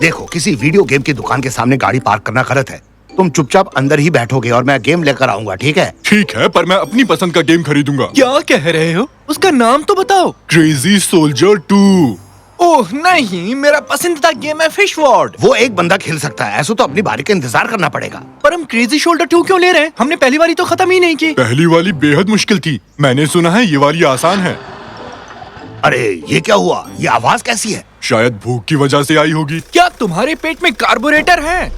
देखो, किसी video game की दुकान के सामने गाड़ी पार्क करना गलत है। तुम चुपचाप अंदर ही बैठोगे और मैं गेम लेकर आऊंगा, ठीक है? ठीक है, पर मैं अपनी पसंद का गेम खरीदूंगा। क्या कह रहे हो? उसका नाम तो बताओ। Crazy soldier 2। ओह नहीं, मेरा पसंदीदा गेम है फिश वॉर्ड। वो एक बंदा खेल सकता है, ऐसा तो अपनी बारी का इंतजार करना पड़ेगा। पर हम क्रेजी शोल्डर 2 क्यों ले रहे हैं? हमने पहली वाली तो खत्म ही नहीं की। पहली वाली बेहद मुश्किल थी, मैंने सुना है ये वाली आसान है। अरे ये क्या हुआ? ये आवाज कैसी है? शायद भूख की वजह से आई होगी। क्या तुम्हारे पेट में कार्बोरेटर है?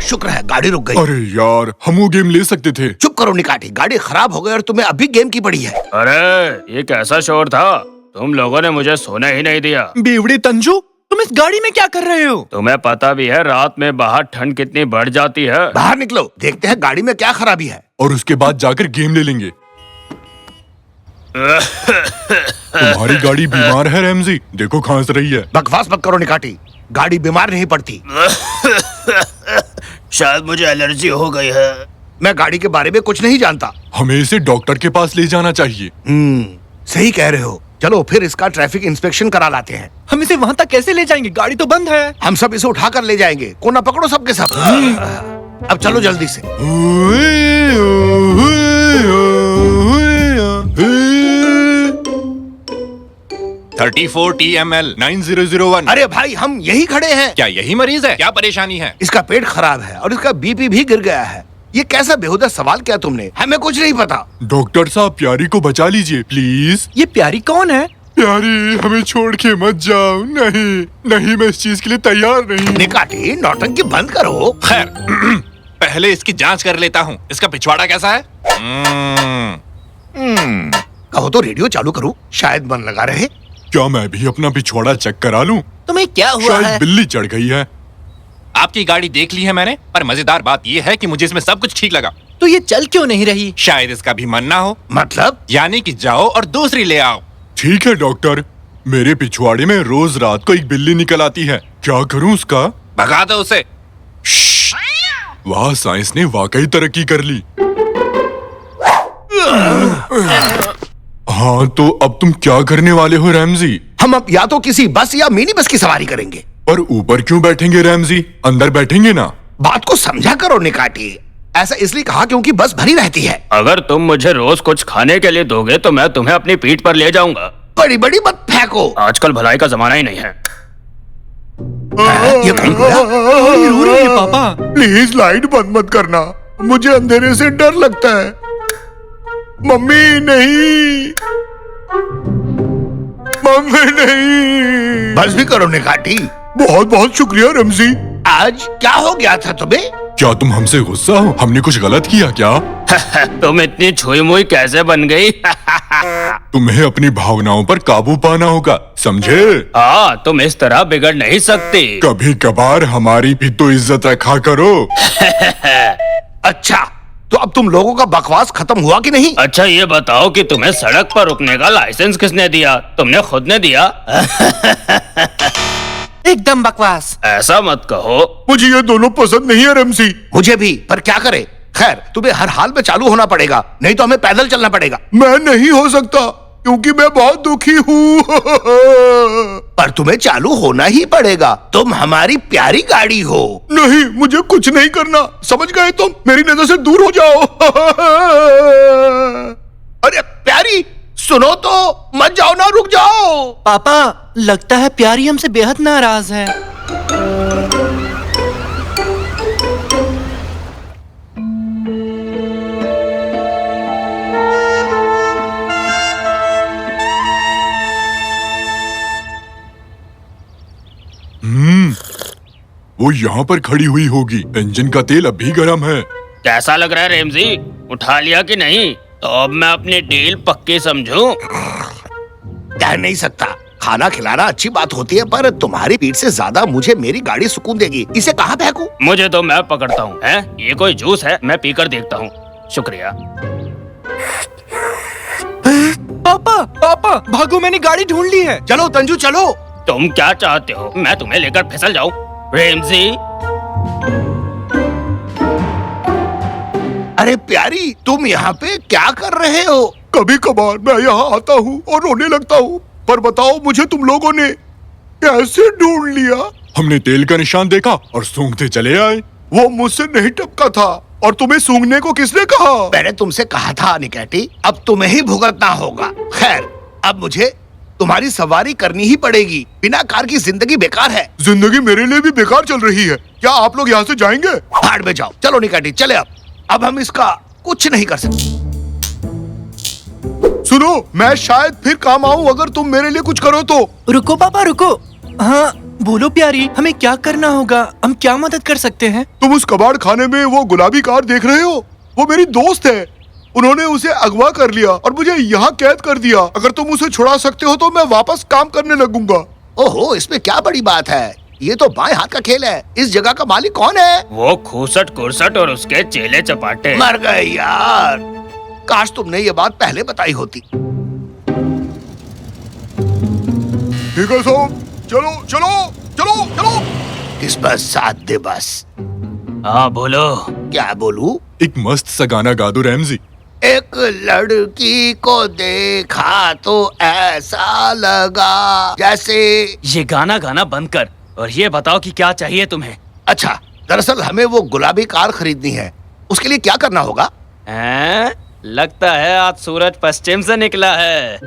शुक्र है गाड़ी रुक गई। अरे यार, हम वो गेम ले सकते थे। चुप करो निकाटी, गाड़ी खराब हो गई और तुम्हें अभी गेम की पड़ी है। अरे ये कैसा शोर था? तुम लोगों ने मुझे सोने ही नहीं दिया। बेवड़े तंजू, तुम इस गाड़ी में क्या कर रहे हो? तुम्हें पता भी है रात में बाहर ठंड कितनी बढ़ जाती है। बाहर निकलो, देखते हैं गाड़ी में क्या खराबी है। और उसके बाद जाकर गेम ले लेंगे। तुम्हारी गाड़ी बीमार है रैमजी, देखो खांस रही है। बकवास मत करो निकाटी, गाड़ी बीमार नहीं पड़ती। शायद मुझे एलर्जी हो गई है। मैं गाड़ी के बारे में कुछ नहीं जानता। हमें इसे डॉक्टर के पास ले जाना चाहिए। सही कह रहे हो। चलो फिर इसका ट्रैफिक इंस्पेक्शन करा लाते हैं। हम इसे वहाँ तक कैसे ले जाएंगे? गाड़ी तो बंद है। हम सब इसे उठाकर ले जाएंगे। कोना पकड़ो सबके सब। अब चलो जल्दी से। 34 TML 9001। अरे भाई, हम यही खड़े हैं। क्या यही मरीज है? क्या परेशानी है? इसका पेट खराब है और इसका बीपी भी गिर गया है। ये कैसा बेहुदा सवाल किया तुमने? हमें कुछ नहीं पता। डॉक्टर साहब, प्यारी को बचा लीजिए प्लीज। ये प्यारी कौन है? प्यारी, हमें छोड़ के मत जाओ। नहीं नहीं, मैं इस चीज के लिए तैयार नहीं। निकाटी, नौटंकी बंद करो। खैर पहले इसकी जांच कर लेता हूँ। इसका पिछवाड़ा कैसा है? कहो तो रेडियो चालू करूं, शायद मन लगा रहे। क्या मैं भी अपना पिछवाड़ा चेक करा लूं? तुम्हें क्या हुआ शायद है? बिल्ली चढ़ गई है। आपकी गाड़ी देख ली है मैंने, पर मजेदार बात यह है कि मुझे इसमें सब कुछ ठीक लगा। तो ये चल क्यों नहीं रही? शायद इसका भी मन ना हो। मतलब? यानी कि जाओ और दूसरी ले आओ। ठीक है डॉक्टर, मेरे पिछवाड़े में रोज रात को एक बिल्ली निकल आती है, क्या करूं उसका? भगा दो उसे। वाह, साइंस ने वाकई तरक्की कर ली। हाँ, तो अब तुम क्या करने वाले हो रैमजी? हम अब या तो किसी बस या मिनी बस की सवारी करेंगे। पर ऊपर क्यों बैठेंगे रैमजी? अंदर बैठेंगे ना। बात को समझा करो निकाटी। ऐसा इसलिए कहा क्योंकि बस भरी रहती है। अगर तुम मुझे रोज कुछ खाने के लिए दोगे तो मैं तुम्हें अपनी पीठ पर ले जाऊंगा। बड़ी बड़ी मत फेंको। आजकल भलाई का जमाना ही नहीं है। ये कहीं गया? रो रही है पापा। प्लीज लाइट बंद मत करना, मुझे अंधेरे से डर लगता है। मम्मी नहीं, मम्मी नहीं। बस भी करो निकाटी। बहुत बहुत शुक्रिया रमजी। आज क्या हो गया था तुम्हें? क्या तुम हमसे गुस्सा हो? हमने कुछ गलत किया क्या? तुम इतनी छुई मुई कैसे बन गई? तुम्हें अपनी भावनाओं पर काबू पाना होगा, समझे? हाँ, तुम इस तरह बिगड़ नहीं सकती। कभी कभार हमारी भी तो इज्जत रखा करो। अच्छा, तो अब तुम लोगों का बकवास खत्म हुआ कि नहीं? अच्छा ये बताओ कि तुम्हें सड़क पर रुकने का लाइसेंस किसने दिया? तुमने खुद ने दिया? एकदम बकवास। ऐसा मत कहो। मुझे ये दोनों पसंद नहीं है रमसी। मुझे भी, पर क्या करे। खैर, तुम्हें हर हाल में चालू होना पड़ेगा, नहीं तो हमें पैदल चलना पड़ेगा। मैं नहीं हो सकता क्योंकि मैं बहुत दुखी हूँ। पर तुम्हें चालू होना ही पड़ेगा, तुम हमारी प्यारी गाड़ी हो। नहीं, मुझे कुछ नहीं करना, समझ गए तुम? मेरी नजर से दूर हो जाओ। अरे प्यारी, सुनो तो, मत जाओ ना, रुक जाओ। पापा, लगता है प्यारी हमसे बेहद नाराज है। वो यहाँ पर खड़ी हुई होगी। इंजन का तेल अभी गर्म है। कैसा लग रहा है रेमजी? उठा लिया कि नहीं? तो अब मैं अपनी डील पक्की समझूं? कह नहीं सकता। खाना खिलाना अच्छी बात होती है, पर तुम्हारी पीठ से ज्यादा मुझे मेरी गाड़ी सुकून देगी। इसे कहाँ फेंकूं? मुझे तो मैं पकड़ता हूँ। हैं? ये कोई जूस है? मैं पीकर देखता हूँ। शुक्रिया। पापा, पापा, भागो, मैंने गाड़ी ढूंढ ली है। चलो तंजू चलो। तुम क्या चाहते हो? मैं तुम्हें लेकर फिसल जाऊं? रेमजी, अरे प्यारी, तुम यहाँ पे क्या कर रहे हो? कभी कभार मैं यहाँ आता हूँ और रोने लगता हूँ, पर बताओ मुझे तुम लोगों ने कैसे ढूंढ लिया? हमने तेल का निशान देखा और सूंघते चले आए। वो मुझसे नहीं टपका था। और तुम्हें सूंघने को किसने कहा? मैंने तुमसे कहा था निकैटी, अब तुम्हें ही भुगतना होगा। खैर, अब मुझे तुम्हारी सवारी करनी ही पड़ेगी। बिना कार की जिंदगी बेकार है। जिंदगी मेरे लिए भी बेकार चल रही है। क्या आप लोग यहाँ से जाएंगे? भाड़ में जाओ। चलो निकैटी, चले। अब हम इसका कुछ नहीं कर सकते। सुनो, मैं शायद फिर काम आऊँ अगर तुम मेरे लिए कुछ करो तो। रुको पापा रुको। हाँ बोलो प्यारी, हमें क्या करना होगा? हम क्या मदद कर सकते हैं? तुम उस कबाड़ खाने में वो गुलाबी कार देख रहे हो? वो मेरी दोस्त है। उन्होंने उसे अगवा कर लिया और मुझे यहाँ कैद कर दिया। अगर तुम उसे छुड़ा सकते हो तो मैं वापस काम करने लगूंगा। ओहो, इसमें क्या बड़ी बात है? ये तो बाएं हाथ का खेल है। इस जगह का मालिक कौन है? वो खूसट कुरसट और उसके चेले चपाटे। मर गए यार। काश तुमने ये बात पहले बताई होती। ठीक है साहब, चलो चलो चलो चलो। इस बस साथ दे बस। हाँ बोलो। क्या बोलूं? एक मस्त सा गाना गा दो रैमजी। एक लड़की को देखा तो ऐसा लगा जैसे। ये गाना गाना बंद कर और ये बताओ कि क्या चाहिए तुम्हें? अच्छा, दरअसल हमें वो गुलाबी कार खरीदनी है। उसके लिए क्या करना होगा? हैं? लगता है आज सूरज पश्चिम से निकला है।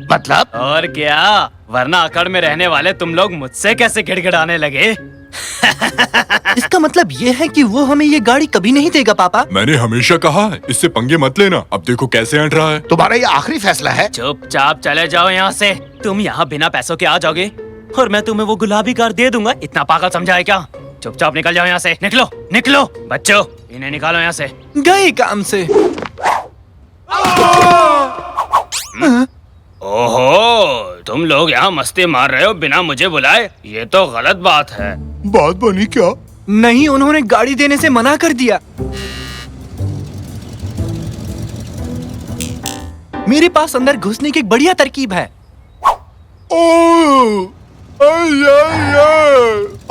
मतलब? और क्या, वरना अकड़ में रहने वाले तुम लोग मुझसे कैसे गिड़गिड़ाने लगे? इसका मतलब ये है कि वो हमें ये गाड़ी कभी नहीं देगा पापा। मैंने हमेशा कहा है इससे पंगे मत लेना। अब देखो कैसे हट रहा है। तुम्हारा ये आखिरी फैसला है? चुपचाप चले जाओ यहाँ से। तुम यहाँ बिना पैसों के आ जाओगे और मैं तुम्हें वो गुलाबी कार दे दूंगा। इतना पागल समझा है क्या? चुपचाप निकल जाओ यहाँ से। निकलो निकलो बच्चों, इन्हें निकालो यहाँ से। गए काम से। ओहो, तुम लोग यहाँ मस्ती मार रहे हो बिना मुझे बुलाए? ये तो गलत बात है। बात बनी क्या? नहीं, उन्होंने गाड़ी देने से मना कर दिया। मेरे पास अंदर घुसने की एक बढ़िया तरकीब है।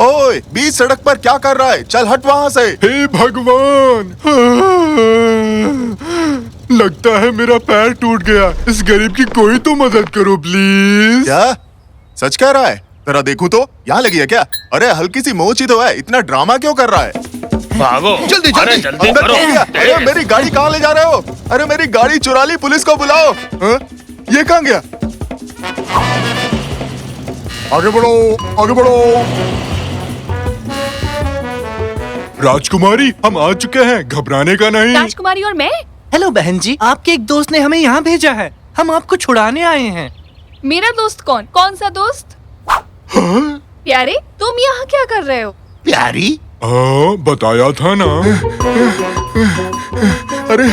ओए, बीच सड़क पर क्या कर रहा है? चल हट वहाँ से। हे भगवान, लगता है मेरा पैर टूट गया। इस गरीब की कोई तो मदद करो प्लीज। क्या सच कह रहा है? जरा देखूं तो। यहाँ लगी है क्या? अरे हल्की सी मोच ही तो है, इतना ड्रामा क्यों कर रहा है? भागो जल्दी, अरे जल्दी। जल्दी अंदर करो। घुस गया। अरे मेरी गाड़ी कहाँ ले जा रहे हो? अरे मेरी गाड़ी चुरा ली, पुलिस को बुलाओ। हाँ? ये कहाँ गया? आगे बढ़ो, आगे बढ़ो। राजकुमारी, हम आ चुके हैं, घबराने का नहीं। राजकुमारी और मैं? हेलो बहन जी, आपके एक दोस्त ने हमें यहाँ भेजा है। हम आपको छुड़ाने आए हैं। मेरा दोस्त कौन? कौन सा दोस्त? प्यारे, तुम यहाँ क्या कर रहे हो? प्यारी? हाँ, बताया था ना। अरे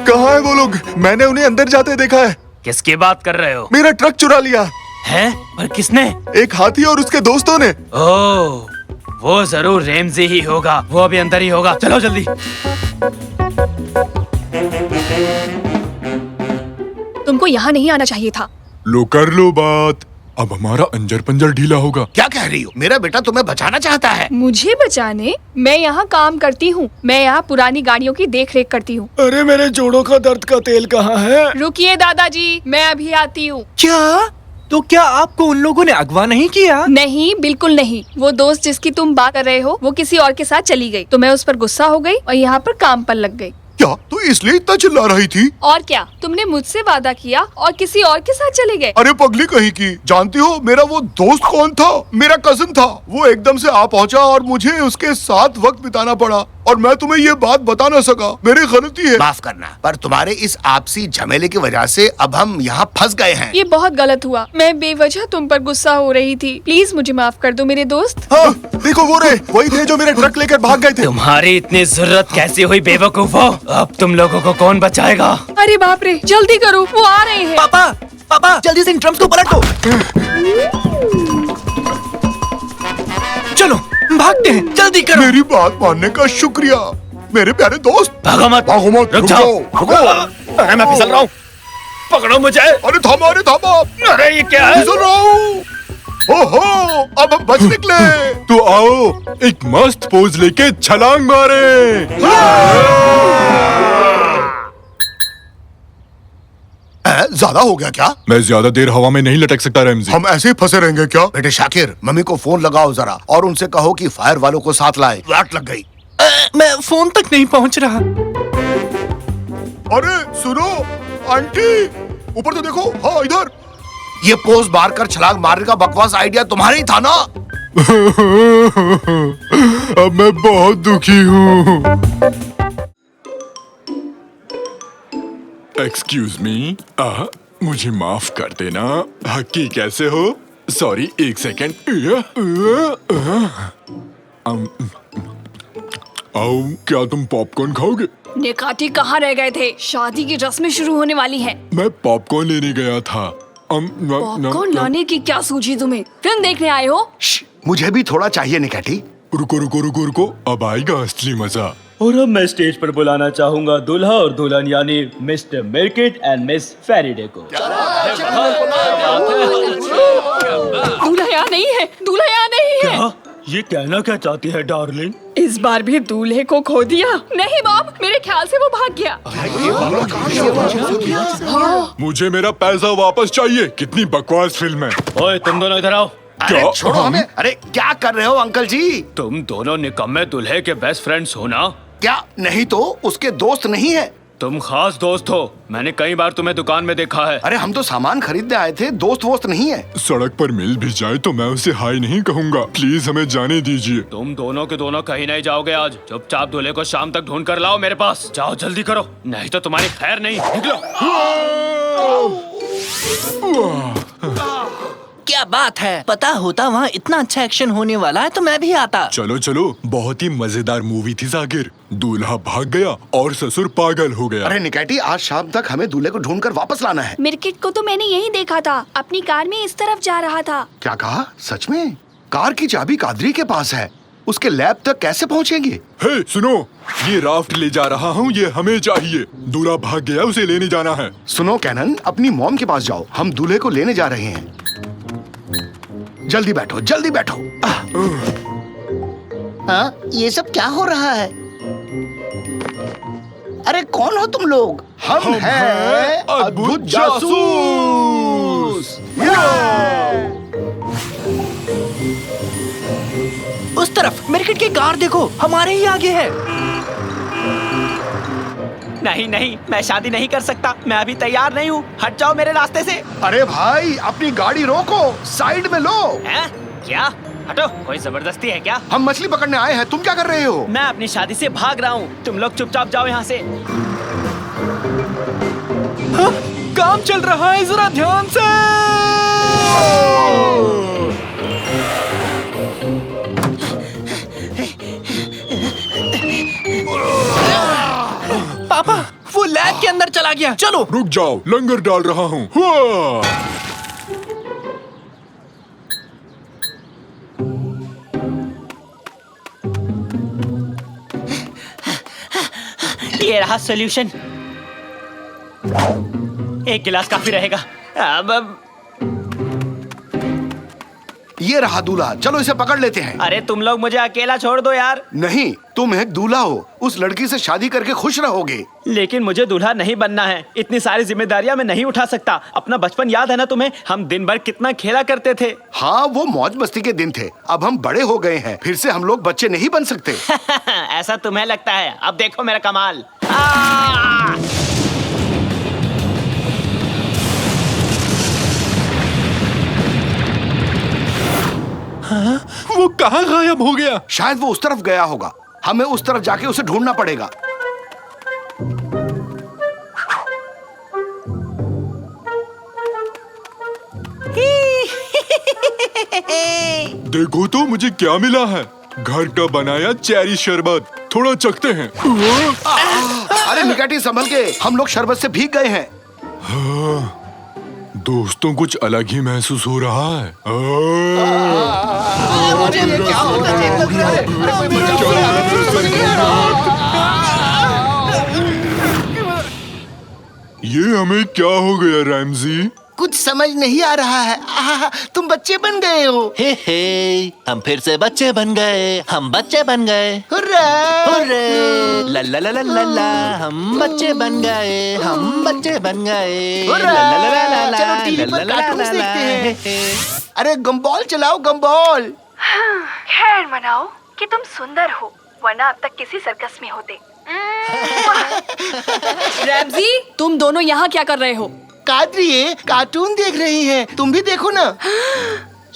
कहाँ है वो लोग? मैंने उन्हें अंदर जाते देखा है। किसकी बात कर रहे हो? मेरा ट्रक चुरा लिया है? पर किसने? एक हाथी और उसके दोस्तों ने। ओह, वो जरूर रेमजी ही होगा। वो अभी अंदर ही होगा। चलो जल्दी। तुमको यहाँ नहीं आना चाहिए था। लो कर लो बात। अब हमारा अंजर पंजर ढीला होगा। क्या कह रही हो? मेरा बेटा तुम्हें बचाना चाहता है। मुझे बचाने? मैं यहाँ काम करती हूँ। मैं यहाँ पुरानी गाड़ियों की देख रेख करती हूँ। अरे मेरे जोड़ों का दर्द का तेल कहाँ है? रुकिए दादाजी, मैं अभी आती हूँ। क्या? तो क्या आपको उन लोगों ने अगवा नहीं किया? नहीं, बिल्कुल नहीं। वो दोस्त जिसकी तुम बात कर रहे हो, वो किसी और के साथ चली गई, तो मैं उस पर गुस्सा हो गई और यहाँ पर काम पर लग गई। क्या तो इसलिए इतना चिल्ला रही थी? और क्या, तुमने मुझसे वादा किया और किसी और के साथ चले गए। अरे पगली कहीं की, जानती हो मेरा वो दोस्त कौन था? मेरा कजिन था। वो एकदम से आ पहुंचा और मुझे उसके साथ वक्त बिताना पड़ा और मैं तुम्हें ये बात बता ना सका। मेरी गलती है। माफ करना, पर तुम्हारे इस आपसी झमेले की वजह से अब हम यहाँ फंस गए हैं। ये बहुत गलत हुआ। मैं बेवजह तुम पर गुस्सा हो रही थी। प्लीज मुझे माफ कर दो मेरे दोस्त। हाँ, देखो वो रहे, वही थे जो मेरे ट्रक लेकर भाग गए थे। तुम्हारी इतनी जरूरत कैसी हुई बेवकूफो? अब तुम लोगों को कौन बचाएगा? अरे बाप रे, जल्दी करो, वो आ रहे हैं। पापा, पापा जल्दी से इन ड्रम्स को पलटो। चलो भागते हैं, जल्दी करो। मेरी बात मानने का शुक्रिया मेरे प्यारे दोस्त। भागो मत। भागो मत, रुक जाओ। रुको। अरे मैं फिसल रहा हूँ। पकड़ो मुझे। अरे थामा, अरे थामा। अरे ये क्या है? फिसल रहा हूँ। ओहो, अब हम बच निकले। तो आओ एक मस्त पोज लेके छलांग मारे। ज्यादा हो गया क्या? मैं ज्यादा देर हवा में नहीं लटक सकता रैमजी। हम ऐसे ही फंसे रहेंगे क्या? बेटे शाकिर, मम्मी को फोन लगाओ जरा और उनसे कहो कि फायर वालों को साथ लाए। वाट लग गई। मैं फोन तक नहीं पहुंच रहा। अरे सुनो आंटी, ऊपर तो देखो। हाँ इधर। ये पोज मारकर छलांग मारने का बकवास आइडिया तुम्हारा ही था ना? अब मैं बहुत दुखी हूँ। एक्सक्यूज मी, मुझे माफ कर देना। हक्की कैसे हो? सॉरी, एक सेकेंड। आओ, क्या तुम पॉपकॉर्न खाओगे? निकाटी कहाँ रह गए थे? शादी की रस्में शुरू होने वाली है। मैं पॉपकॉर्न लेने गया था। पॉपकॉर्न लाने की क्या सूझी तुम्हें? फिल्म देखने आए हो? मुझे भी थोड़ा चाहिए निकाटी। रुको रुको रुको रुको, अब आएगा असली मजा। और अब मैं स्टेज पर बुलाना चाहूंगा दूल्हा और दुल्हन यानी मिस्टर मिर्किट एंड मिस फेरिडे को। दूल्हा यहाँ नहीं है, दूल्हा यहाँ नहीं है। क्या? ये कहना क्या चाहती है डार्लिंग? इस बार भी दूल्हे को खो दिया? नहीं मॉम, मेरे ख्याल से वो भाग गया। मुझे मेरा पैसा वापस चाहिए। कितनी बकवास फिल्म है। ओए तुम दोनों इधर आओ। अरे छोड़ो हमें। अरे क्या कर रहे हो अंकल जी? तुम दोनों निकम्मे दूल्हे के बेस्ट फ्रेंड्स हो ना? क्या नहीं तो उसके दोस्त नहीं है? तुम खास दोस्त हो, मैंने कई बार तुम्हें दुकान में देखा है। अरे हम तो सामान खरीदने आए थे, दोस्त वोस्त नहीं है। सड़क पर मिल भी जाए तो मैं उसे हाय नहीं कहूँगा। प्लीज हमें जाने दीजिए। तुम दोनों के दोनों कहीं नहीं जाओगे आज। चुपचाप दूल्हे को शाम तक ढूंढ कर लाओ मेरे पास। जाओ जल्दी करो, नहीं तो तुम्हारी खैर नहीं। निकलो। क्या बात है? पता होता वहाँ इतना अच्छा एक्शन होने वाला है तो मैं भी आता। चलो चलो, बहुत ही मजेदार मूवी थी जाकिर। दूल्हा भाग गया और ससुर पागल हो गया। अरे निकाटी, आज शाम तक हमें दूल्हे को ढूंढकर वापस लाना है। मिर्किट को तो मैंने यही देखा था, अपनी कार में इस तरफ जा रहा था। क्या कहा? सच में? कार की चाबी कादरी के पास है, उसके लैब तक कैसे पहुँचेंगे? हे सुनो, ये राफ्ट ले जा रहा हूँ, ये हमें चाहिए। दूल्हा भाग गया, उसे लेने जाना है। सुनो कैनन, अपनी मॉम के पास जाओ, हम दूल्हे को लेने जा रहे हैं। जल्दी बैठो, जल्दी बैठो। हाँ, ये सब क्या हो रहा है? अरे कौन हो तुम लोग? हम हैं अद्भुत जासूस। उस तरफ मिर्किट की कार देखो, हमारे ही आगे है। नहीं नहीं, मैं शादी नहीं कर सकता। मैं अभी तैयार नहीं हूँ। हट जाओ मेरे रास्ते से। अरे भाई, अपनी गाड़ी रोको, साइड में लो। हैं? क्या? हटो, कोई जबरदस्ती है क्या? हम मछली पकड़ने आए हैं, तुम क्या कर रहे हो? मैं अपनी शादी से भाग रहा हूँ। तुम लोग चुपचाप जाओ यहाँ से। हाँ, काम चल रहा है, जरा ध्यान से। पापा, वो लैब के अंदर चला गया। चलो रुक जाओ, लंगर डाल रहा हूँ। ये रहा सॉल्यूशन। एक गिलास काफी रहेगा। अब ये रहा दूल्हा, चलो इसे पकड़ लेते हैं। अरे तुम लोग मुझे अकेला छोड़ दो यार। नहीं, तुम एक दूल्हा हो, उस लड़की से शादी करके खुश रहोगे। लेकिन मुझे दूल्हा नहीं बनना है। इतनी सारी जिम्मेदारियां मैं नहीं उठा सकता। अपना बचपन याद है ना तुम्हें? हम दिन भर कितना खेला करते थे। हाँ, वो मौज मस्ती के दिन थे। अब हम बड़े हो गए हैं, फिर से हम लोग बच्चे नहीं बन सकते। ऐसा तुम्हें लगता है? अब देखो मेरा कमाल। हाँ? वो कहाँ गायब हो गया? शायद वो उस तरफ गया होगा। हमें उस तरफ जाके उसे ढूंढना पड़ेगा। देखो तो मुझे क्या मिला है। घर का बनाया चेरी शरबत, थोड़ा चखते हैं। अरे निकाटी, संभल के, हम लोग शरबत से भीग गए हैं। हाँ, दोस्तों कुछ अलग ही महसूस हो रहा है। मुझे ये क्या होता है? ये हमें क्या हो गया रैमजी? कुछ समझ नहीं आ रहा है। तुम बच्चे बन गए हो। हे हम फिर से बच्चे बन गए, हम बच्चे बन गए। हुर्रा! हुर्रे! ला ला ला ला ला ला, हम बच्चे बन गए, हम बच्चे बन गए। हुर्रा! ला ला ला ला ला, चलो टीवी पर ला ला ला कार्टून्स ला, देखते हैं। हे, हे। अरे गम्बॉल चलाओ, गम्बॉल। खैर मनाओ कि तुम सुंदर हो, वरना अब तक किसी सर्कस में होते। रैमजी, तुम दोनों यहाँ क्या कर रहे हो? कादरी ये कार्टून देख रही हैं, तुम भी देखो ना।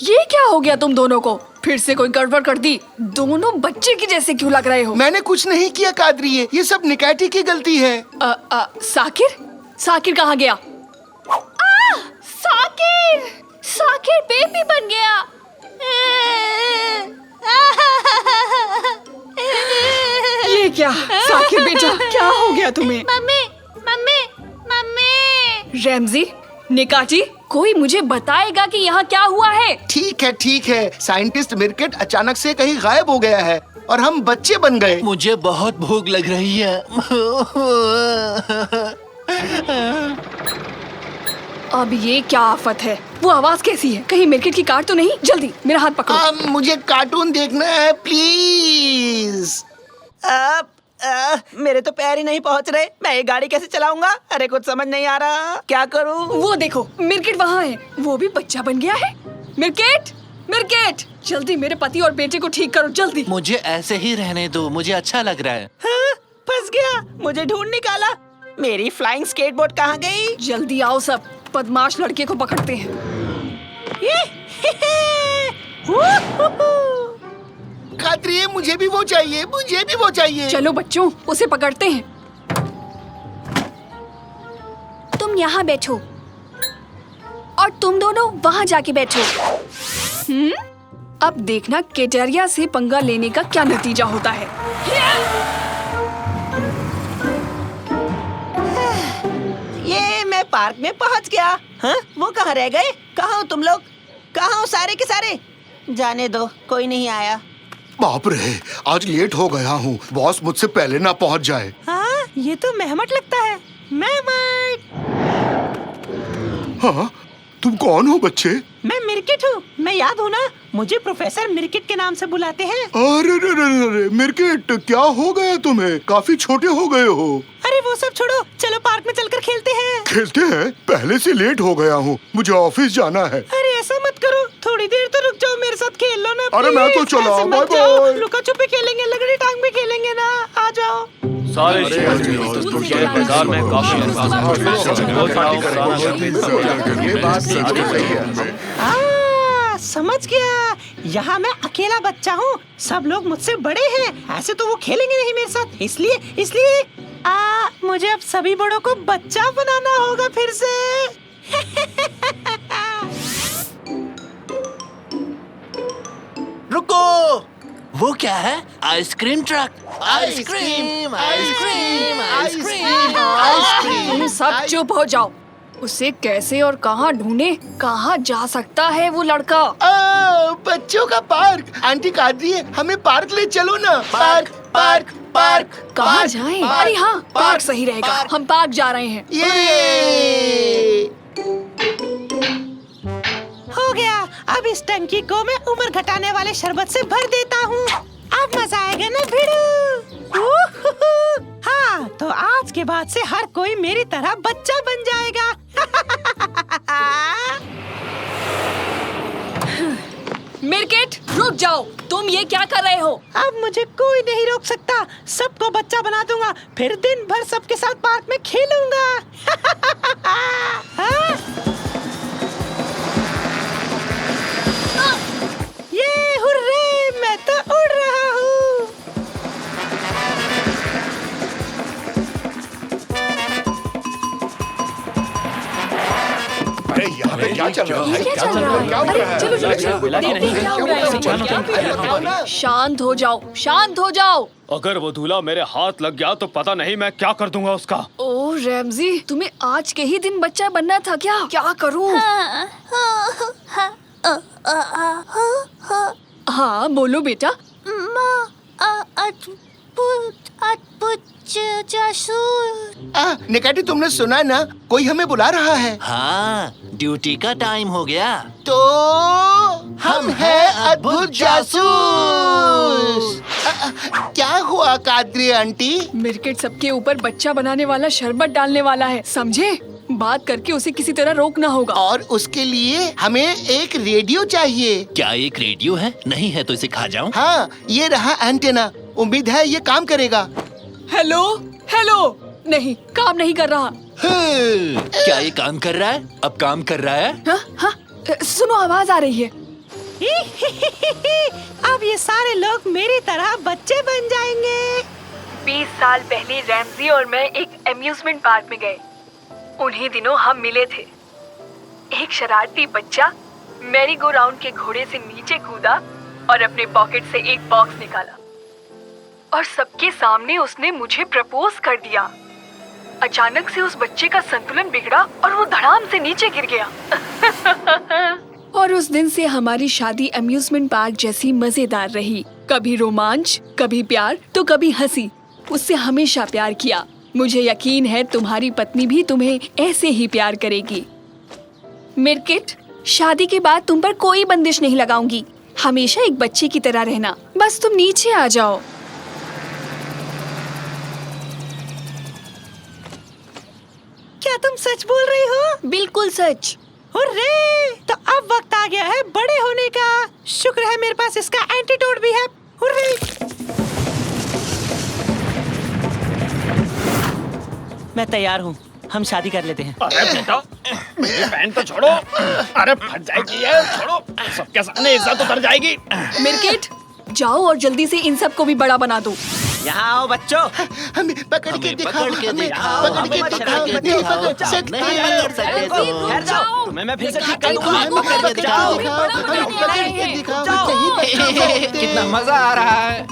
ये क्या हो गया तुम दोनों को? फिर से कोई गड़बड़ कर दी? दोनों बच्चे की जैसे क्यों लग रहे हो? मैंने कुछ नहीं किया कादरी, ये सब निकाटी की गलती है। साकिर? साकिर कहाँ गया? साकिर! साकिर बेबी बन गया। ये क्या? साकिर बेटा, क्या हो गया तुम्हें? Mummy, mummy, mummy. रैमजी, निकाटी, कोई मुझे बताएगा कि यहाँ क्या हुआ है? ठीक है। साइंटिस्ट मिर्केट अचानक से कहीं गायब हो गया है और हम बच्चे बन गए। मुझे बहुत भूख लग रही है। अब ये क्या आफत है? वो आवाज कैसी है? कहीं मिर्केट की कार तो नहीं? जल्दी मेरा हाथ पकड़ो। मुझे कार्टून देखना है, प्लीज। मेरे तो पैर ही नहीं पहुंच रहे, मैं ये गाड़ी कैसे चलाऊंगा? अरे कुछ समझ नहीं आ रहा, क्या करूं? वो देखो, मिर्केट वहाँ है। वो भी बच्चा बन गया है। मिर्केट, मिर्केट, जल्दी मेरे पति और बेटे को ठीक करो, जल्दी। मुझे ऐसे ही रहने दो, मुझे अच्छा लग रहा है। हाँ, फंस गया, मुझे ढूंढ निकाला। मेरी फ्लाइंग स्केटबोर्ड कहाँ गई? जल्दी आओ सब, बदमाश लड़के को पकड़ते हैं। कादरी मुझे भी वो चाहिए, मुझे भी वो चाहिए। चलो बच्चों, उसे पकड़ते हैं। तुम यहाँ बैठो और तुम दोनों वहाँ जाके बैठो। अब देखना केटेरिया से पंगा लेने का क्या नतीजा होता है। ये मैं पार्क में पहुंच गया। हाँ, वो कहाँ रह गए? कहाँ हो तुम लोग? कहाँ हो सारे के सारे? जाने दो, कोई नहीं आया। बाप रे, आज लेट हो गया हूँ। बॉस मुझसे पहले ना पहुँच जाए। हाँ, ये तो मेहमट लगता है। मेहमट। हाँ, तुम कौन हो बच्चे? मैं मिर्किट हूँ। मैं याद हूँ ना, मुझे प्रोफेसर मिर्किट के नाम से बुलाते हैं। अरे मिर्किट, क्या हो गया तुम्हें? काफी छोटे हो गए हो। अरे वो सब छोड़ो, चलो पार्क में चलकर खेलते हैं। खेलते हैं? पहले से लेट हो गया हूँ, मुझे ऑफिस जाना है। अरे ऐसा मत करो, थोड़ी देर तो रुक जाओ, मेरे साथ खेल लो ना। अरे मैं तो प्लीज, चला, ऐसे मत बाय जाओ। बाय। लुका छुपी खेलेंगे, लकड़ी टांग भी खेलेंगे ना, आ जाओ। सारे बाजार में काफी समझ गया, यहाँ मैं अकेला बच्चा हूँ, सब लोग मुझसे बड़े हैं। ऐसे तो वो खेलेंगे नहीं मेरे साथ, इसलिए मुझे अब सभी बड़ों को बच्चा बनाना होगा फिर से। रुको, वो क्या है? Ice cream truck. Ice cream, ice cream, ice cream, ice cream. तुम सब चुप हो जाओ। उसे कैसे और कहाँ ढूंढे? कहाँ जा सकता है वो लड़का? बच्चों का पार्क। आंटी कादरी हमें पार्क ले चलो ना। Park, park, park. कहाँ जाएं? अरे हाँ, पार्क सही रहेगा। हम पार्क जा रहे हैं। ये हो गया, अब इस टंकी को मैं उम्र घटाने वाले शरबत से भर देता हूँ। अब मजा आएगा ना भिड़ू? हाँ, तो आज के बाद से हर कोई मेरी तरह बच्चा बन जाएगा। मिर्केट, रुक जाओ। तुम ये क्या कर रहे हो? अब मुझे कोई नहीं रोक सकता। सबको बच्चा बना दूंगा, फिर दिन भर सबके साथ पार्क में खेलूंगा। हाँ? ये हुर्रे, मैं तो उड़ रहा हूँ। अरे यहाँ पे क्या चल रहा है? क्या चल रहा है? अरे चलो चलो, शांत हो जाओ, शांत हो जाओ। अगर वो दूल्हा मेरे हाथ लग गया तो पता नहीं मैं क्या कर दूंगा उसका। ओ रैमजी, तुम्हें आज के ही दिन बच्चा बनना था क्या? क्या करूं? हाँ, हाँ बोलो बेटा। अद्भुत जासूस। निकाटी तुमने सुना ना, कोई हमें बुला रहा है। हाँ, ड्यूटी का टाइम हो गया। तो हम हैं अद्भुत जासूस। क्या हुआ कादरी आंटी? मिर्केट सबके ऊपर बच्चा बनाने वाला शरबत डालने वाला है, समझे? बात करके उसे किसी तरह रोकना होगा। और उसके लिए हमें एक रेडियो चाहिए। क्या एक रेडियो है? नहीं है तो इसे खा जाऊं? हाँ, ये रहा एंटेना। उम्मीद है ये काम करेगा। हेलो हेलो, नहीं, काम नहीं कर रहा। क्या ये काम कर रहा है? अब काम कर रहा है? हाँ, हाँ, सुनो, आवाज आ रही है। अब ये सारे लोग मेरी तरह बच्चे बन जाएंगे। 20 साल पहले रैमजी और मैं एक एम्यूजमेंट पार्क में गए। उन्हीं दिनों हम मिले थे। एक शरारती बच्चा मैरी गो राउंड के घोड़े से नीचे कूदा और अपने पॉकेट से एक बॉक्स निकाला और सबके सामने उसने मुझे प्रपोज कर दिया। अचानक से उस बच्चे का संतुलन बिगड़ा और वो धड़ाम से नीचे गिर गया। और उस दिन से हमारी शादी अम्यूजमेंट पार्क जैसी मजेदार रही। कभी रोमांच, कभी प्यार, तो कभी हंसी। उससे हमेशा प्यार किया। मुझे यकीन है तुम्हारी पत्नी भी तुम्हें ऐसे ही प्यार करेगी। मिर्किट, शादी के बाद तुम पर कोई बंदिश नहीं लगाऊंगी। हमेशा एक बच्चे की तरह रहना। बस तुम नीचे आ जाओ। क्या तुम सच बोल रही हो? बिल्कुल सच। हुर्रे! तो अब वक्त आ गया है बड़े होने का। शुक्र है मेरे पास इसका एंटीडोट भी है। हुर्रे! मैं तैयार हूँ, हम शादी कर लेते हैं। अरे बेटा, मेरी बहन तो छोड़ो। अरे फट जाएगी ये, छोड़ो। सबके सामने इज्जत उतर जाएगी। मिर्किट, जाओ और जल्दी से इन सब को भी बड़ा बना दो। यहाँ आओ बच्चों। हमें पकड़ के दिखाओ, हमें पकड़ के दिखाओ, नहीं पकड़ सकते। ठहर जाओ, तुम्हें मैं फिर से ठीक कर दूंगा। हमें पकड़ के दिखाओ, हमें पकड़ के दिखाओ, नहीं पकड़ सकते। कितना मजा आ रहा है।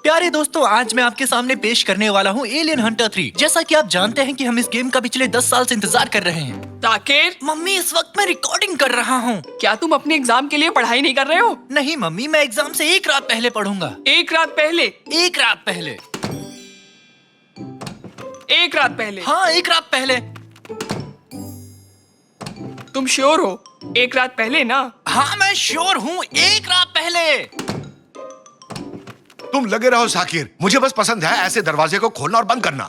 प्यारे दोस्तों, आज मैं आपके सामने पेश करने वाला हूँ एलियन हंटर 3। जैसा कि आप जानते हैं कि हम इस गेम का पिछले 10 साल से इंतजार कर रहे हैं। ताकिर, मम्मी, इस वक्त मैं रिकॉर्डिंग कर रहा हूँ। क्या तुम अपने एग्जाम के लिए पढ़ाई नहीं कर रहे हो? नहीं मम्मी, मैं एग्जाम से एक रात पहले पढ़ूंगा। एक रात पहले? एक रात पहले। एक रात पहले? हाँ, एक रात पहले। तुम श्योर हो? एक रात पहले ना? हाँ, मैं श्योर हूँ, एक रात पहले। तुम लगे रहो साकिर, मुझे बस पसंद है ऐसे दरवाजे को खोलना और बंद करना।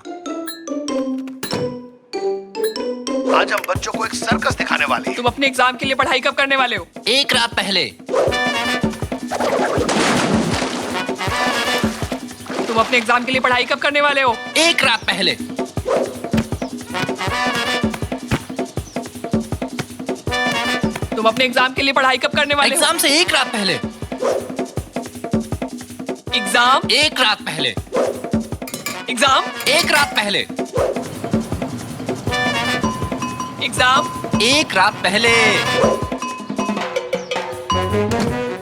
आज हम बच्चों को एक सर्कस दिखाने वाले हैं। तुम अपने एग्जाम के लिए पढ़ाई कब करने वाले हो? एक रात पहले। तुम अपने एग्जाम के लिए पढ़ाई कब करने वाले हो? एक रात पहले। तुम अपने एग्जाम के लिए पढ़ाई कब करने वाले हो? एग्जाम से एक रात पहले। एग्जाम? एक रात पहले। एग्जाम? एक रात पहले। एग्जाम? एक रात पहले।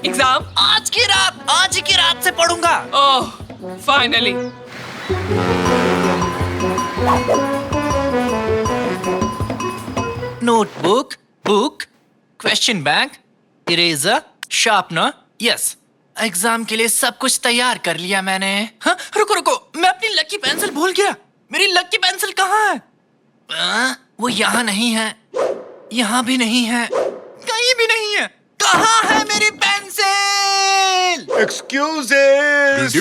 एग्जाम? आज की रात से पढ़ूंगा। Oh, finally. Notebook, book, question bank, eraser, sharpener, yes. Exam के लिए सब कुछ तैयार कर लिया मैंने। हाँ, रुको रुको, मैं अपनी लकी पेंसिल भूल गया। मेरी लकी पेंसिल कहाँ है? वो यहाँ नहीं है, यहाँ भी नहीं है, कहीं भी नहीं है। कहाँ है मेरी पेंसिल? एक्सक्यूजेस।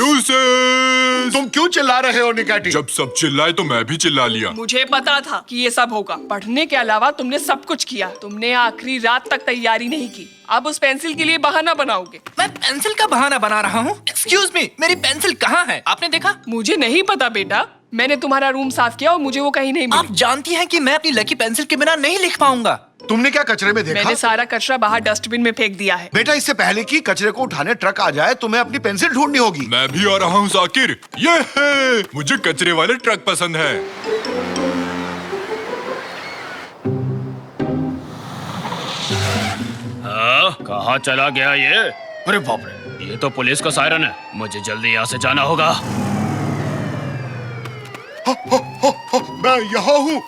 तुम क्यों चिल्ला रहे हो निकाटी? जब सब चिल्लाए तो मैं भी चिल्ला लिया। मुझे पता था कि ये सब होगा। पढ़ने के अलावा तुमने सब कुछ किया। तुमने आखिरी रात तक तैयारी नहीं की। अब उस पेंसिल के लिए बहाना बनाओगे। मैं पेंसिल का बहाना बना रहा हूँ? एक्सक्यूज मी, मेरी पेंसिल कहाँ है? आपने देखा? मुझे नहीं पता बेटा। मैंने तुम्हारा रूम साफ किया और मुझे वो कहीं नहीं मिली। आप जानती हैं कि मैं अपनी लकी पेंसिल के बिना नहीं लिख पाऊंगा। तुमने क्या कचरे में देखा? मैंने सारा कचरा बाहर डस्टबिन में फेंक दिया है। बेटा, इससे पहले कि कचरे को उठाने ट्रक आ जाए, तुम्हें अपनी पेंसिल ढूंढनी होगी। मैं भी आ रहा हूँ जाकिर। ये है, मुझे कचरे वाले ट्रक पसंद है। हाँ, कहाँ चला गया ये? अरे बाप रे, ये तो पुलिस का सायरन है। मुझे जल्दी यहाँ से जाना होगा। मैं यहाँ हूँ,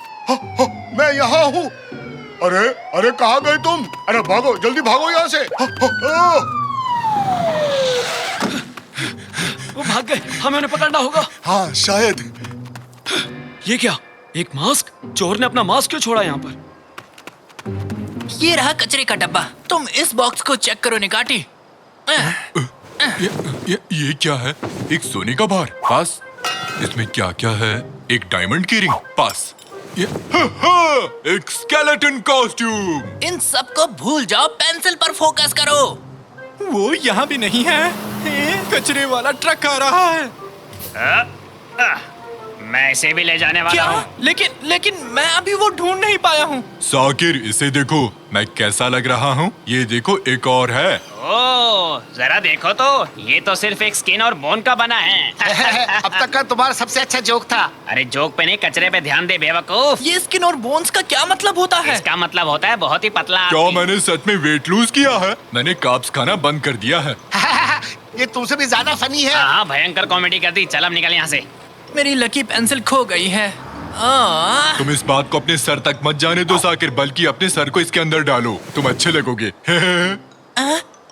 मैं यहाँ हूँ। अरे अरे, कहाँ गए तुम? अरे भागो, जल्दी भागो यहाँ से। वो भाग गए, हमें उन्हें पकड़ना होगा। हाँ शायद। ये क्या, एक मास्क? चोर ने अपना मास्क क्यों छोड़ा यहाँ पर? ये रहा कचरे का डब्बा। तुम इस बॉक्स को चेक करो निकाटी। ये क्या है? एक सोने का बार पास। इसमें क्या क्या है? एक डायमंड की रिंग पास। एक स्केलेटन कॉस्ट्यूम। इन सब को भूल जाओ, पेंसिल पर फोकस करो। वो यहाँ भी नहीं है। कचरे वाला ट्रक आ रहा है। मैं इसे भी ले जाने वाला क्या? हूँ। लेकिन मैं अभी वो ढूंढ नहीं पाया हूँ। साकिर, इसे देखो, मैं कैसा लग रहा हूँ? ये देखो, एक और है। ओह, जरा देखो तो, ये तो सिर्फ एक स्किन और बोन का बना है। अब तक का तुम्हारा सबसे अच्छा जोक था। अरे जोक पे नहीं, कचरे पे ध्यान दे बेवकूफ। ये स्किन और बोन्स का क्या मतलब होता है? इसका मतलब होता है बहुत ही पतला। क्या मैंने सच में वेट लूज किया है? मैंने कार्ब्स खाना बंद कर दिया है। ये तुमसे भी ज्यादा फनी है। हाँ, भयंकर कॉमेडी कर दी। चल अब निकल यहाँ से। मेरी लकी पेंसिल खो गई है। तुम इस बात को अपने सर तक मत जाने दो साकिर, बल्कि अपने सर को इसके अंदर डालो, तुम अच्छे लगोगे।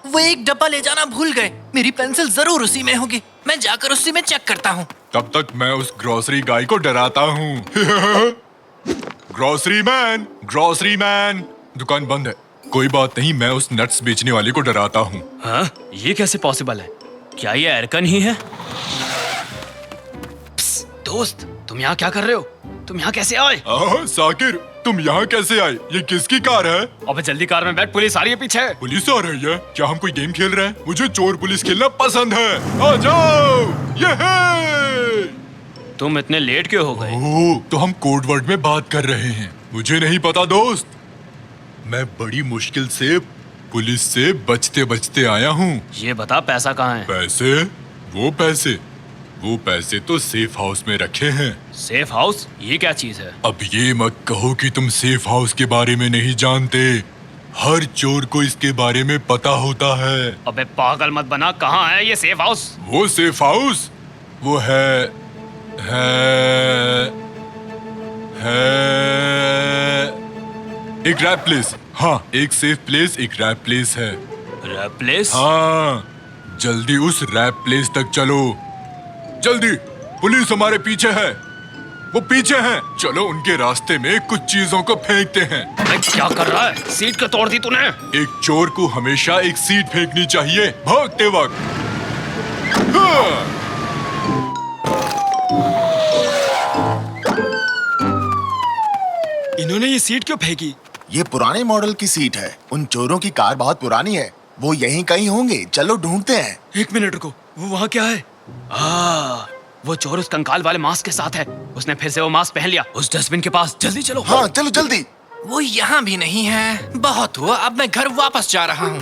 वो एक डब्बा ले जाना भूल गए। मेरी पेंसिल जरूर उसी में होगी। मैं जाकर उसी में चेक करता हूँ। तब तक मैं उस ग्रोसरी गाय को डराता हूँ। ग्रोसरी मैन, दुकान बंद है। कोई बात नहीं, मैं उस नट्स बेचने वाले को डराता हूँ। हाँ, ये कैसे पॉसिबल है? क्या ये एयरकन ही है? दोस्त, तुम यहाँ क्या कर रहे हो? तुम यहाँ कैसे आए? साकिर, तुम यहाँ कैसे आए? ये किसकी कार है? अबे जल्दी कार में बैठ, पुलिस आ रही है पीछे। पुलिस आ रही है? क्या हम कोई गेम खेल रहे हैं? मुझे चोर पुलिस खेलना पसंद है। आ जाओ, ये है। तुम इतने लेट क्यों हो गए? ओह, तो हम कोड वर्ड में बात कर रहे हैं। मुझे नहीं पता दोस्त। मैं बड़ी मुश्किल से पुलिस से बचते बचते आया हूँ। ये बता, पैसा कहाँ है? पैसे? वो पैसे तो सेफ हाउस में रखे हैं। Safe house? ये क्या चीज है? अब ये मत कहो कि तुम सेफ हाउस के बारे में नहीं जानते। हर चोर को इसके बारे में पता होता है। अबे पागल मत बना, कहाँ है ये सेफ हाउस? वो सेफ हाउस वो है एक रैप प्लेस। हाँ, एक सेफ प्लेस, एक रैप प्लेस है। Rap place? हाँ, जल्दी उस रैप प्लेस तक चलो। जल्दी, पुलिस हमारे पीछे है। वो पीछे हैं। चलो उनके रास्ते में कुछ चीजों को फेंकते हैं। क्या कर रहा है? सीट क्यों तोड़ दी तूने? एक चोर को हमेशा एक सीट फेंकनी चाहिए भागते वक्त। हाँ। इन्होंने ये सीट क्यों फेंकी? ये पुराने मॉडल की सीट है। उन चोरों की कार बहुत पुरानी है। वो यहीं कहीं होंगे, चलो ढूंढते हैं। एक मिनट रुको, वो वहाँ क्या है? वो चोर उस कंकाल वाले मास्क के साथ है। उसने फिर से वो मास्क पहन लिया। उस डस्टबिन के पास, जल्दी चलो। हाँ चलो जल्दी। वो यहाँ भी नहीं है। बहुत हुआ, अब मैं घर वापस जा रहा हूँ।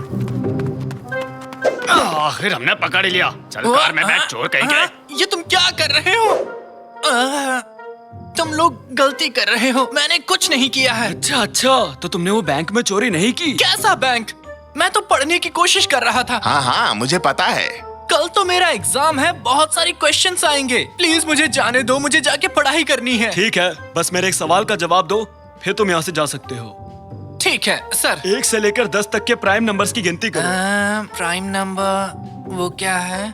आखिर हमने पकड़ लिया। चल कार में बैठ, चोर कहेंगे। ये तुम क्या कर रहे हो? तुम लोग गलती कर रहे हो। मैंने कुछ नहीं किया है। अच्छा, तो तुमने वो बैंक में चोरी नहीं की? कैसा बैंक? मैं तो पढ़ने की कोशिश कर रहा था। हाँ, मुझे पता है। कल तो मेरा एग्जाम है, बहुत सारी क्वेश्चंस आएंगे। प्लीज मुझे जाने दो, मुझे जाके पढ़ाई करनी है। ठीक है, बस मेरे एक सवाल का जवाब दो, फिर तुम यहाँ से जा सकते हो। ठीक है सर। 1 से लेकर 10 तक के प्राइम नंबर्स की गिनती करो। प्राइम नंबर वो क्या है?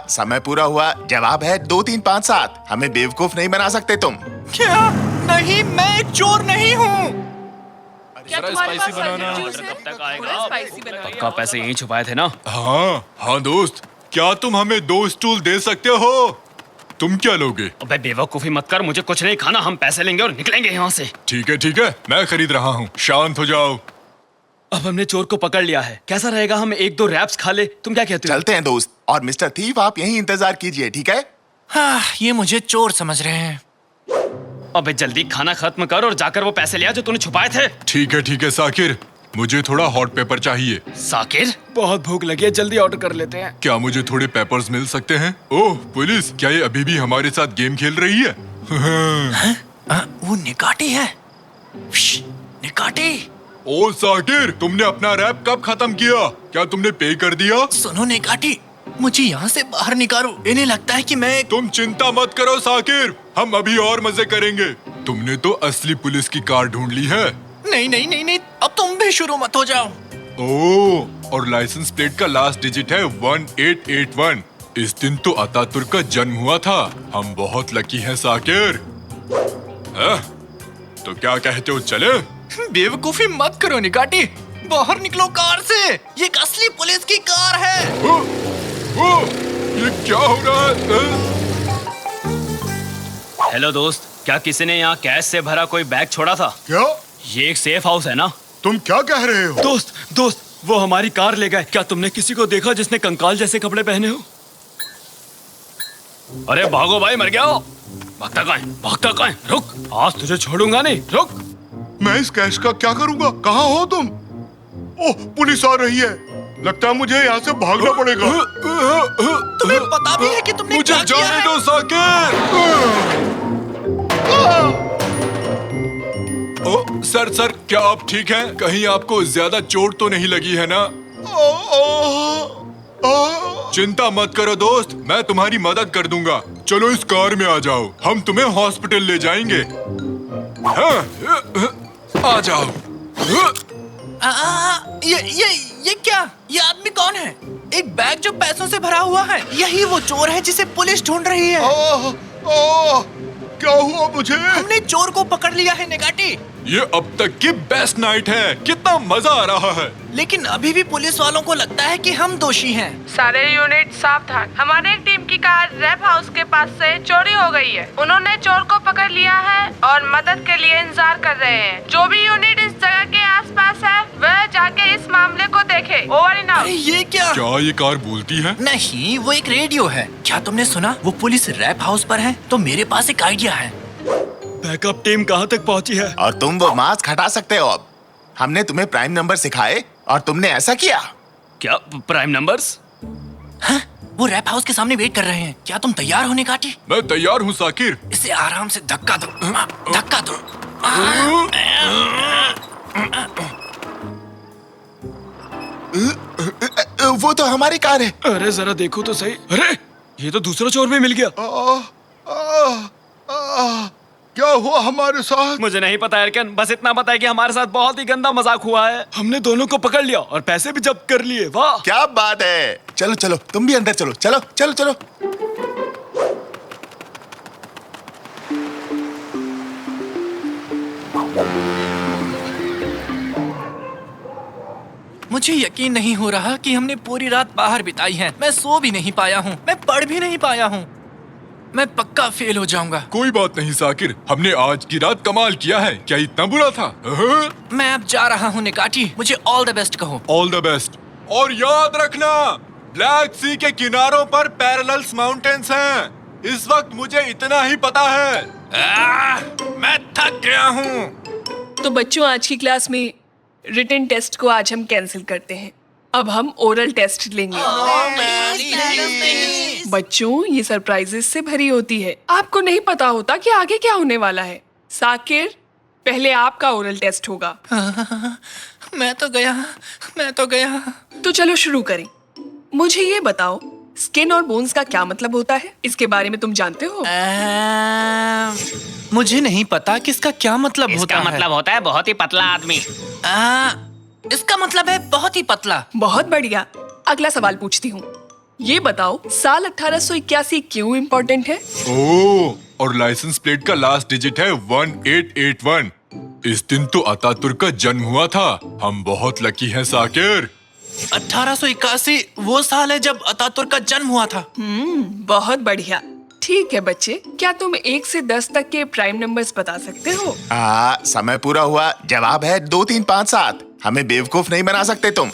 समय पूरा हुआ। जवाब है 2 3 5 7। हमें बेवकूफ नहीं बना सकते तुम। क्या? नहीं, मैं एक चोर नहीं हूँ। स्पाइसी बनाना। कब तक आएगा? पक्का पैसे यहीं छुपाए थे ना? हाँ दोस्त, क्या तुम हमें 2 स्टूल दे सकते हो? तुम क्या लोगे? अबे बेवकूफी मत कर, मुझे कुछ नहीं खाना। हम पैसे लेंगे और निकलेंगे यहाँ से। ठीक है, मैं खरीद रहा हूँ। शांत हो जाओ। अब हमने चोर को पकड़ लिया है। कैसा रहेगा हम 1-2 रैप्स खा ले? तुम क्या कहते हो? चलते हैं दोस्त। और मिस्टर थीफ, आप यहीं इंतजार कीजिए, ठीक है? हाँ, ये मुझे चोर समझ रहे हैं। अबे जल्दी खाना खत्म कर और जाकर वो पैसे ले आ जो तूने छुपाए थे। ठीक है साकिर, मुझे थोड़ा हॉट पेपर चाहिए। साकिर, बहुत भूख लगी है, जल्दी ऑर्डर कर लेते हैं। क्या मुझे थोड़े पेपर्स मिल सकते हैं? ओह पुलिस, क्या ये अभी भी हमारे साथ गेम खेल रही है? वो निकाटी है। निकाटी। ओ साकिर, तुमने अपना रैप कब खत्म किया? क्या तुमने पे कर दिया? सुनो निकाटी, मुझे यहाँ से बाहर निकालो। इन्हें लगता है कि मैं। तुम चिंता मत करो साकिर, हम अभी और मजे करेंगे। तुमने तो असली पुलिस की कार ढूंढ ली है। नहीं, अब तुम भी शुरू मत हो जाओ। ओह, और लाइसेंस प्लेट का लास्ट डिजिट है 1881। इस दिन तो अतातुर्क का जन्म हुआ था। हम बहुत लकी हैं साकिर। तो क्या कहते हो, चले? बेवकूफी मत करो निकाटी, बाहर निकलो कार से। ये एक असली पुलिस की कार है। ये क्या हो रहा है? हेलो दोस्त, क्या किसी ने यहाँ कैश से भरा कोई बैग छोड़ा था? क्या? ये एक सेफ हाउस है ना? तुम क्या कह रहे हो? दोस्त, वो हमारी कार ले गए। क्या तुमने किसी को देखा जिसने कंकाल जैसे कपड़े पहने हो? अरे भागो भाई, मर गया हो। भागता कहाँ है? रुक, आज तुझे छोड़ूंगा नहीं, रुक। मैं इस कैश का क्या करूंगा? कहाँ हो तुम? ओह, पुलिस आ रही है। लगता है मुझे यहाँ से भागना पड़ेगा। तुम्हें पता भी है कि तुमने मुझे क्या किया जाने है? दो साकिर। ओ, सर, क्या आप ठीक हैं? कहीं आपको ज्यादा चोट तो नहीं लगी है ना? चिंता मत करो दोस्त, मैं तुम्हारी मदद कर दूंगा। चलो इस कार में आ जाओ, हम तुम्हें हॉस्पिटल ले जाएंगे। आ जाओ। ये क्या? ये आदमी कौन है? एक बैग जो पैसों से भरा हुआ है। यही वो चोर है जिसे पुलिस ढूंढ रही है। क्या हुआ मुझे? हमने चोर को पकड़ लिया है निगाटी। ये अब तक की बेस्ट नाइट है। कितना मजा आ रहा है। लेकिन अभी भी पुलिस वालों को लगता है कि हम दोषी हैं। सारे यूनिट सावधान। हमारे एक टीम की कार रैप हाउस के पास से चोरी हो गई है। उन्होंने चोर को पकड़ लिया है और मदद के लिए इंतजार कर रहे हैं। जो भी यूनिट इस जगह के आसपास है वह जाके इस मामले को देखे। Over and out. ये क्या ये कार बोलती है? नहीं, वो एक रेडियो है। क्या तुमने सुना? वो पुलिस रैप हाउस पर है। तो मेरे पास एक आइडिया है। बैकअप टीम कहाँ तक पहुँची है? और तुम वो मास्क हटा सकते हो अब। हमने तुम्हें प्राइम नंबर सिखाए और तुमने ऐसा किया। क्या प्राइम नंबर्स? हाँ, वो रैप हाउस के सामने वेट कर रहे हैं। क्या तुम तैयार हो निकाटी? मैं तैयार हूँ साकिर। इसे आराम से धक्का दो, धक्का दो। वो तो हमारी कार है। अरे जरा देखो तो सही। अरे ये तो दूसरा चोर भी मिल गया। क्या हुआ हमारे साथ? मुझे नहीं पता एरकन, बस इतना पता है कि हमारे साथ बहुत ही गंदा मजाक हुआ है। हमने दोनों को पकड़ लिया और पैसे भी जब्त कर लिए। वाह, क्या बात है। चलो चलो, तुम भी अंदर चलो। चलो चलो चलो। मुझे यकीन नहीं हो रहा कि हमने पूरी रात बाहर बिताई है। मैं सो भी नहीं पाया हूँ, मैं पढ़ भी नहीं पाया हूँ। मैं पक्का फेल हो जाऊंगा। कोई बात नहीं साकिर, हमने आज की रात कमाल किया है। क्या इतना बुरा था? मैं अब जा रहा हूँ निकाटी, मुझे ऑल द बेस्ट कहो। All the best. और याद रखना, ब्लैक सी के किनारों पर पैरेलल्स माउंटेन्स हैं। इस वक्त मुझे इतना ही पता है। मैं थक गया हूँ। तो बच्चों, आज की क्लास में रिटन टेस्ट को आज हम कैंसिल करते हैं। अब हम ओरल टेस्ट लेंगे। बच्चों, ये सरप्राइजेस से भरी होती है। आपको नहीं पता होता कि आगे क्या होने वाला है। साकिर, पहले आपका ओरल टेस्ट होगा। मैं तो गया। तो चलो शुरू करें। मुझे ये बताओ, स्किन और बोन्स का क्या मतलब होता है? इसके बारे में तुम जानते हो? मुझे नहीं पता कि इसका क्या मतलब होता है। इसका मतलब होता है बहुत ही पतला आदमी। इसका मतलब है बहुत ही पतला। बहुत बढ़िया। अगला सवाल पूछती हूँ। ये बताओ, साल 1881 क्यों इम्पोर्टेंट है? ओह, और लाइसेंस प्लेट का लास्ट डिजिट है 1881। इस दिन तो अतातुर्क का जन्म हुआ था। हम बहुत लकी हैं साकिर। 1881 वो साल है जब अतातुर्क का जन्म हुआ था। बहुत बढ़िया। ठीक है बच्चे, क्या तुम 1 से 10 तक के प्राइम नंबर्स बता सकते हो? समय पूरा हुआ। जवाब है 2, 3, 5, 7। हमें बेवकूफ नहीं बना सकते तुम।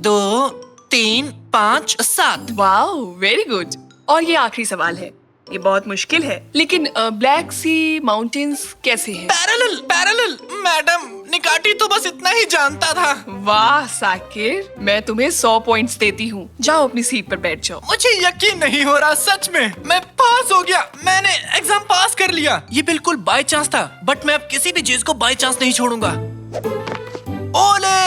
2, 3, 5, 7। Wow, very good. और ये आखिरी सवाल है। ये बहुत मुश्किल है, लेकिन ब्लैक सी माउंटेन्स कैसे हैं? पैरेलल। मैडम, निकाटी तो बस इतना ही जानता था। वाह साकिर, मैं तुम्हें 100 पॉइंट्स देती हूँ। जाओ अपनी सीट पर बैठ जाओ। मुझे यकीन नहीं हो रहा, सच में मैं पास हो गया। मैंने एग्जाम पास कर लिया। ये बिल्कुल बाय चांस था, बट मैं अब किसी भी चीज को बाय चांस नहीं छोड़ूंगा। ओले!